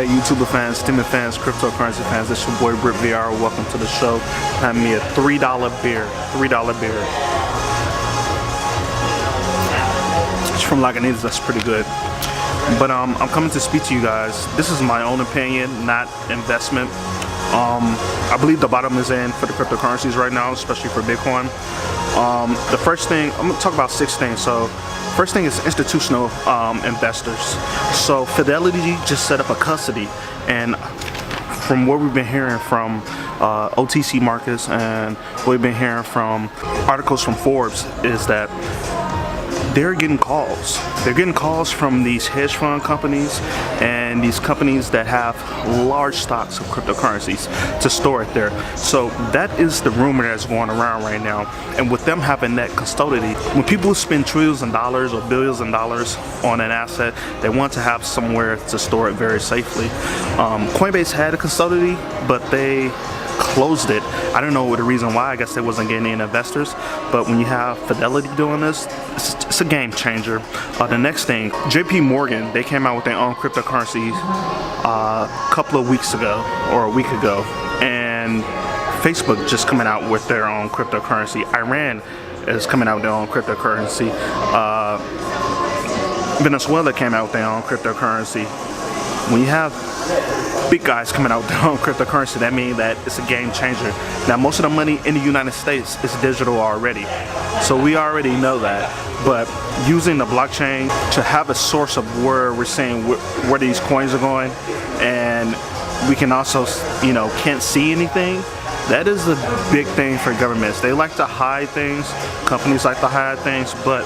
Hey YouTuber fans, Steeming fans, cryptocurrency fans, it's your boy Rip VR. Welcome to the show. Having me a $3 beer. It's from Lagunitas, that's pretty good. But I'm coming to speak to you guys. This is my own opinion, not investment. I believe the bottom is in for the cryptocurrencies right now, especially for Bitcoin. The first thing, I'm gonna talk about 6 things. So first thing is institutional investors. So Fidelity just set up a custody, and from what we've been hearing from OTC markets and what we've been hearing from articles from Forbes is that they're getting calls. They're getting calls from these hedge fund companies and these companies that have large stocks of cryptocurrencies to store it there. So that is the rumor that's going around right now. And with them having that custody, when people spend trillions of dollars or billions of dollars on an asset, they want to have somewhere to store it very safely. Coinbase had a custody, but they closed it. I don't know the reason why. I guess they wasn't getting any investors. But when you have Fidelity doing this, it's a game changer. The next thing, JP Morgan, they came out with their own cryptocurrency a couple of weeks ago or a week ago, and Facebook just coming out with their own cryptocurrency. Iran is coming out with their own cryptocurrency. Venezuela came out with their own cryptocurrency. When you have big guys coming out with their own cryptocurrency, that means that it's a game changer. Now, most of the money in the United States is digital already, so we already know that. But using the blockchain to have a source of where we're saying where these coins are going, and we can also, you know, can't see anything, that is a big thing for governments. They like to hide things, companies like to hide things, but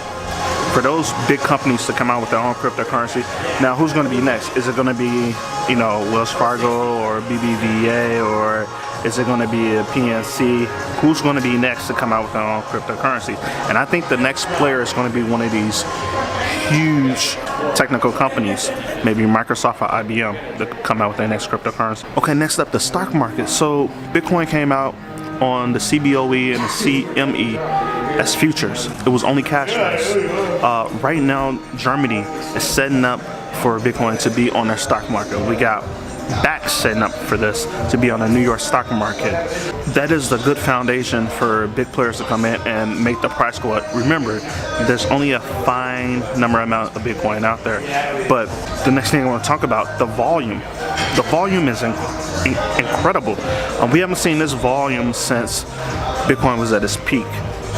for those big companies to come out with their own cryptocurrency, now who's going to be next? Is it going to be, you know, Wells Fargo or BBVA, or is it going to be a PNC? Who's going to be next to come out with their own cryptocurrency? And I think the next player is going to be one of these huge technical companies, maybe Microsoft or IBM, that come out with their next cryptocurrency. Okay, next up, the stock market. So Bitcoin came out on the CBOE and the CME as futures. It was only cash price. Right now, Germany is setting up for Bitcoin to be on their stock market. We got BAX setting up for this to be on the New York stock market. That is a good foundation for big players to come in and make the price go up. Remember, there's only a fine amount of Bitcoin out there. But the next thing I want to talk about, the volume. The volume is incredible. We haven't seen this volume since Bitcoin was at its peak.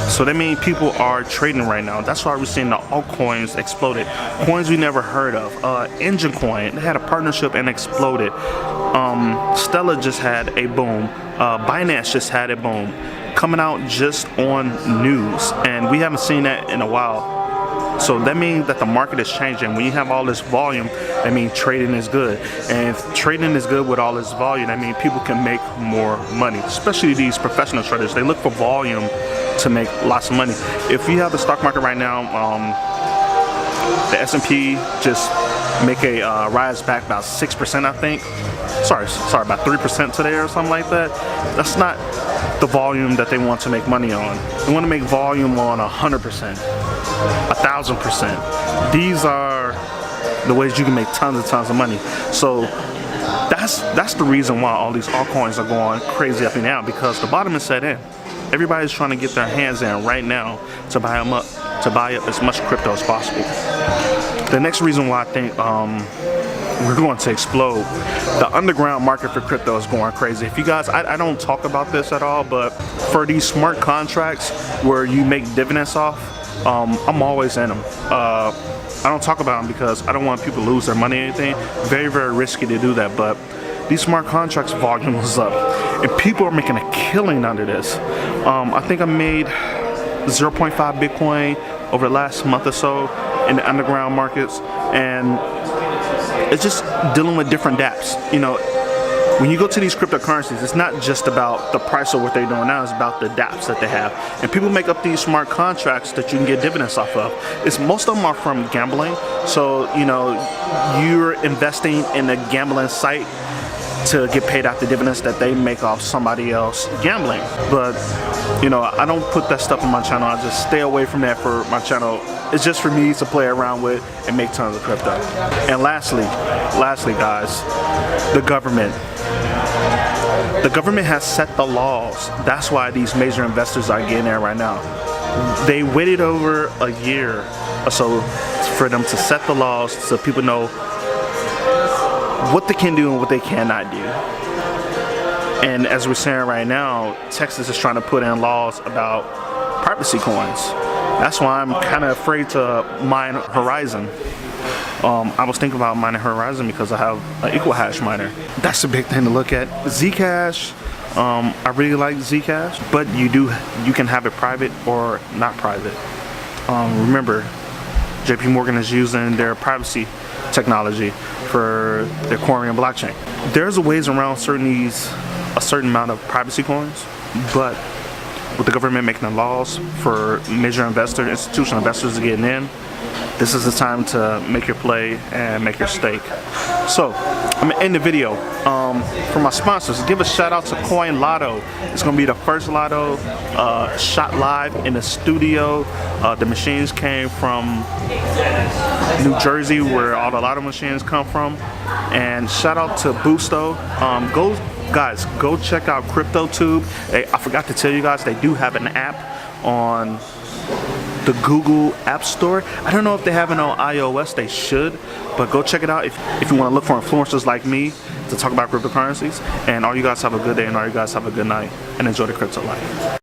So that means people are trading right now. That's why we're seeing the altcoins exploded. Coins we never heard of. Engine Coin, they had a partnership and exploded. Stellar just had a boom. Binance just had a boom. Coming out just on news. And we haven't seen that in a while. So that means that the market is changing. When you have all this volume, that means trading is good. And if trading is good with all this volume, that means people can make more money. Especially these professional traders. They look for volume to make lots of money. If you have the stock market right now, the S&P just make a rise back about 6%, I think. Sorry, about 3% today or something like that. That's not the volume that they want to make money on. They want to make volume on 100%, 1,000%. These are the ways you can make tons and tons of money. So that's the reason why all these altcoins are going crazy up and down, because the bottom is set in. Everybody's trying to get their hands in right now to buy them up, to buy up as much crypto as possible. The next reason why I think we're going to explode, the underground market for crypto is going crazy. If you guys, I don't talk about this at all, but for these smart contracts where you make dividends off, I'm always in them. I don't talk about them because I don't want people to lose their money or anything. Very, very risky to do that, but these smart contracts volume is up, and people are making a killing under this. I think I made 0.5 Bitcoin over the last month or so in the underground markets, and it's just dealing with different dApps. You know, when you go to these cryptocurrencies, it's not just about the price of what they're doing now, it's about the dApps that they have. And people make up these smart contracts that you can get dividends off of. Most of them are from gambling. So, you know, you're investing in a gambling site to get paid out the dividends that they make off somebody else gambling. But you know, I don't put that stuff on my channel. I just stay away from that for my channel. It's just for me to play around with and make tons of crypto. And lastly guys, the government. The government has set the laws. That's why these major investors are getting there right now. They waited over a year or so for them to set the laws so people know what they can do and what they cannot do. And as we're saying right now, Texas is trying to put in laws about privacy coins. That's why I'm kind of afraid to mine Horizon. I was thinking about mining Horizon because I have an equal hash miner. That's a big thing to look at. Zcash, I really like Zcash, but you can have it private or not private. Remember, JP Morgan is using their privacy technology for their Ethereum blockchain. There's ways around a certain amount of privacy coins, but with the government making the laws for major institutional investors getting in, this is the time to make your play and make your stake. So I'm gonna end the video. For my sponsors, give a shout out to Coin Lotto. It's gonna be the first lotto shot live in the studio. The machines came from New Jersey, where all the lotto machines come from. And shout out to Boosto. Guys, go check out CryptoTube. I forgot to tell you guys, they do have an app on the Google App Store. I don't know if they have it on iOS. They should, but go check it out if you want to look for influencers like me to talk about cryptocurrencies. And all you guys have a good day, and all you guys have a good night, and enjoy the crypto life.